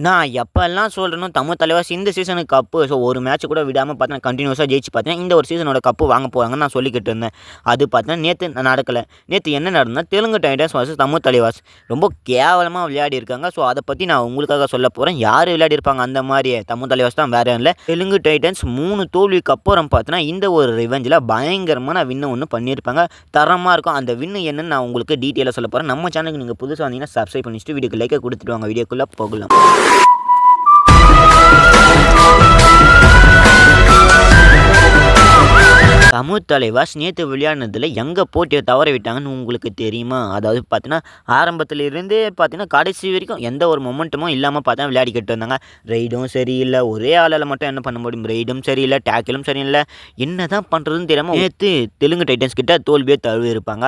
நான் எப்பல்லாம் சொல்றேனோ தமிழ் தலைவாஸ் இந்த சீசனுக்கு கப்பு ஒரு மேட்ச் கூட விடாம பார்த்தீங்கன்னா, கன்டினியூஸா ஜெயிச்சு பார்த்தீங்கன்னா, இந்த ஒரு சீசனோட கப்பு வாங்க போறாங்கன்னு நான் சொல்லிக்கிட்டு இருந்தேன். அது பார்த்தீங்கன்னா, நேத்து நடக்கல. நேத்து என்ன நடந்ததுன்னா, தெலுங்கு டைட்டன்ஸ் வர்சஸ் தமிழ் தலைவாஸ். ரொம்ப கேவலமா விளையாடியிருக்காங்க. அதை பத்தி நான் உங்களுக்காக சொல்லப் போறேன். யாரு விளையாடியிருப்பாங்க அந்த மாரி? தமிழ் தலைவாஸ் தான், வேற யாரும் இல்ல. தெலுங்கு டைட்டன்ஸ் 3 தோல்விக்கு அப்புறம் பார்த்தீங்கன்னா, இந்த ஒரு ரிவெஞ்ச்ல பயங்கரமான வின்னு ஒண்ணு பண்ணியிருப்பாங்க. தரமா இருக்கும். அந்த வின்னு என்னன்னு நான் உங்களுக்கு டீட்டெயிலா சொல்லப் போறேன். நம்ம சேனலுக்கு நீங்க புதுசா வந்தீங்கன்னா, சப்ஸ்கிரைப் பண்ணி வச்சுட்டு வீடியோக்கு லைக்க குடுத்துட்டு வாங்க. வீடியோக்குள்ள போகலாம். தமிழ் தலைவாஸ் நேற்று விளையாடினதில் எங்கே போட்டியை தவற விட்டாங்கன்னு உங்களுக்கு தெரியுமா? அதாவது பார்த்தீங்கன்னா, ஆரம்பத்தில் இருந்தே பார்த்தீங்கன்னா, கடைசி வரைக்கும் எந்த ஒரு மொமெண்டமும் இல்லாமல் பார்த்தா விளையாடிக்கிட்டு இருந்தாங்க. ரெய்டும் சரியில்லை, ஒரே ஆளால் மட்டும் என்ன பண்ண முடியும்? ரெய்டும் சரியில்லை, டேக்கிலும் சரியில்லை, என்ன தான் பண்ணுறதுன்னு தெரியாமல் நேற்று தெலுங்கு டைட்டன்ஸ் கிட்ட தோல்வியே தழுவிருப்பாங்க.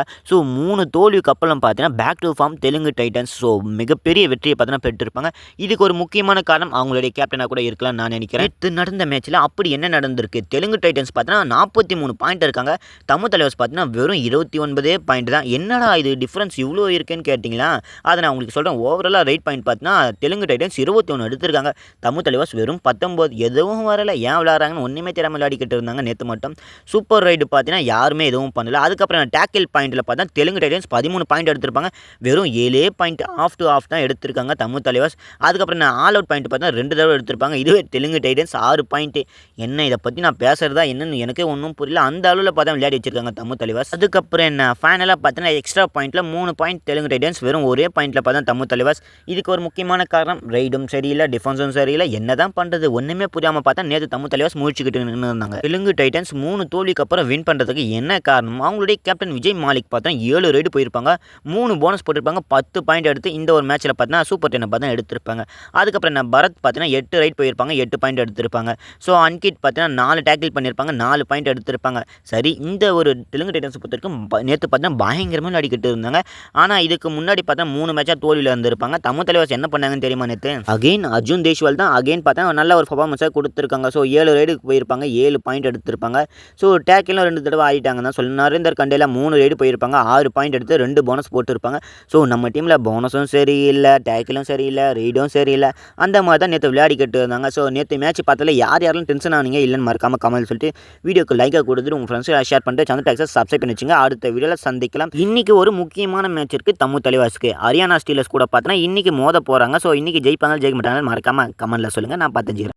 3 தோல்விக்கு அப்புறம் பார்த்தீங்கன்னா, back to form Telugu Titans. மிகப்பெரிய வெற்றியை பார்த்தீங்கன்னா பெற்றிருப்பாங்க. இதுக்கு ஒரு முக்கியமான காரணம் அவங்களுடைய கேப்டனாக கூட இருக்கலாம் நான் நினைக்கிறேன். நேற்று நடந்த மேட்ச்சில் அப்படி என்ன நடந்திருக்கு? தெலுங்கு டைட்டன்ஸ் பார்த்தீங்கன்னா 43 பாயிண்ட் இருக்காங்க. தமிழ் தலைவாஸ் பார்த்தீங்கன்னா வெறும் 29 பாயிண்ட் தான். என்னடா இது டிஃபரன்ஸ் இவ்வளோ இருக்குன்னு கேட்டிங்களா? அதை நான் உங்களுக்கு சொல்கிறேன். ஓவராலாக ரைட் பாயிண்ட் பார்த்தீங்கன்னா தெலுங்கு டைட்டன்ஸ் 21 எடுத்திருக்காங்க. தமிழ் தலைவாஸ் வெறும் 19. எதுவும் வரல. ஏன் விளையாடுறாங்கன்னு ஒன்றுமே தெரியாமல் விளையாடிக்கிட்டு இருந்தாங்க நேற்று மட்டும். சூப்பர் ரைடு பார்த்தீங்கன்னா யாருமே எதுவும் பண்ணல. அதுக்கப்புறம் டேக்கில் பாயிண்டில் பார்த்தா தெலுங்கு டைட்டன்ஸ் 13 பாயிண்ட் எடுத்திருப்பாங்க. வெறும் 7 பாயிண்ட் ஆஃப் டு ஆஃப் தான் எடுத்திருக்காங்க தமிழ் தலைவாஸ். அதுக்கப்புறம் ஆல் அவுட் பாயிண்ட் பார்த்தா 2 தடவை எடுத்திருப்பாங்க. இதுவே தெலுங்கு டைட்டன்ஸ் 6 பாயிண்ட். என்ன இதை பற்றி நான் பேசுகிறதா என்னன்னு எனக்கே ஒன்றும் புரியல. அந்த அளவில் பார்த்தா விளையாடி வச்சிருக்காங்க தமிழ் தலைவாஸ். அதுக்கப்புறம் என்ன ஃபைனலாக பார்த்தீங்கன்னா எக்ஸ்ட்ரா பாயிண்ட்டில் 3 பாயிண்ட் தெலுங்கு டைட்டன்ஸ், வெறும் ஒரே பாயிண்ட்டில் பார்த்தா தமிழ் தலைவாஸ். இதுக்கு ஒரு முக்கியமான காரணம் ரைடும் சரியில்லை, டிஃபென்ஸும் சரியில்லை. என்ன தான் பண்ணுறது ஒன்றுமே புரியாமல் பார்த்தா நேற்று தமிழ் தலைவாஸ் முழிச்சுக்கிட்டு நின்று இருந்தாங்க. தெலுங்கு டைட்டன்ஸ் 3 தோல்விக்கு அப்புறம் வின் பண்ணுறதுக்கு என்ன காரணம்? அவங்களுடைய கேப்டன் விஜய் மாலிக் பார்த்தா 7 ரைடு போயிருப்பாங்க, 3 போனஸ் போட்டிருப்பாங்க, 10 பாயிண்ட் எடுத்து இந்த ஒரு மேட்ச்சில் பார்த்தீங்கன்னா சூப்பர் 10 பார்த்தா எடுத்திருப்பாங்க. அதுக்கப்புறம் என்ன பரத் பார்த்தீங்கன்னா 8 ரைட் போயிருப்பாங்க, 8 பாயிண்ட் எடுத்திருப்பாங்க. அன்கிட் பார்த்தீங்கன்னா 4 டேக்கிள் பண்ணியிருப்பாங்க, 4 பாயிண்ட் எடுத்திருப்பாங்க. சரி, இந்த ஒரு தெலுங்கு டைட்டன்ஸ் பொறுத்தவரைக்கும் நேற்று பார்த்தீங்கன்னா பயங்கரமாக விளையாடிக்கிட்டு இருந்தாங்க. ஆனால் இதுக்கு முன்னாடி பார்த்தா 3 மேட்சாக தோல்வியில் இருந்திருப்பாங்க. தமிழ் தலைவாஸ் என்ன பண்ணாங்கன்னு தெரியுமா? நேற்று அகைன் அர்ஜுன் தேஷ்வால் தான் அகைன் பார்த்தா நல்ல ஒரு பர்ஃபார்மன்ஸாக கொடுத்துருக்காங்க. 7 ரைடுக்கு போயிருப்பாங்க, 7 பாயிண்ட் எடுத்திருப்பாங்க. டேக்கிலும் 2 தடவை ஆடிட்டாங்க தான் சொல்லணும். நரேந்தர் கண்டேல 3 ரைடு போயிருப்பாங்க, 6 பாயிண்ட் எடுத்து 2 போனஸ் போட்டிருப்பாங்க. நம்ம டீமில் போனஸும் சரியில்லை, டேக்கிலும் சரியில்லை, ரைடும் சரியில்லை. அந்த மாதிரி தான் நேற்று விளையாடிக்கிட்டு இருந்தாங்க. நேற்று மேட்ச் பார்த்தால யாரெல்லாம் டென்ஷன் ஆனீங்க இல்லைன்னு மறக்காமல் கமெண்ட் சொல்லிட்டு வீடியோக்கு லைக்காக கொடுத்துட்டு உங்கள் ஃப்ரெண்ட்ஸை ஷேர் பண்ணிட்டு சேனல் டாக்ஸை சப்ஸ்கிரைப் பண்ணி வச்சுங்க. அடுத்த வீடியோவில் சந்திக்கலாம். இன்னைக்கு ஒரு முக்கியமான மேட்ச் இருக்குது தமிழ் தலைவாஸ்க்கு. ஹரியானா ஸ்டீலர்ஸ் கூட பார்த்தீங்கன்னா இன்னைக்கு மோத போகிறாங்க. இன்னைக்கு ஜெயிப்பாங்க ஜெயிக்க மாட்டாங்க மறக்காமல் கமெண்ட்டில் சொல்லுங்கள். நான் பார்த்து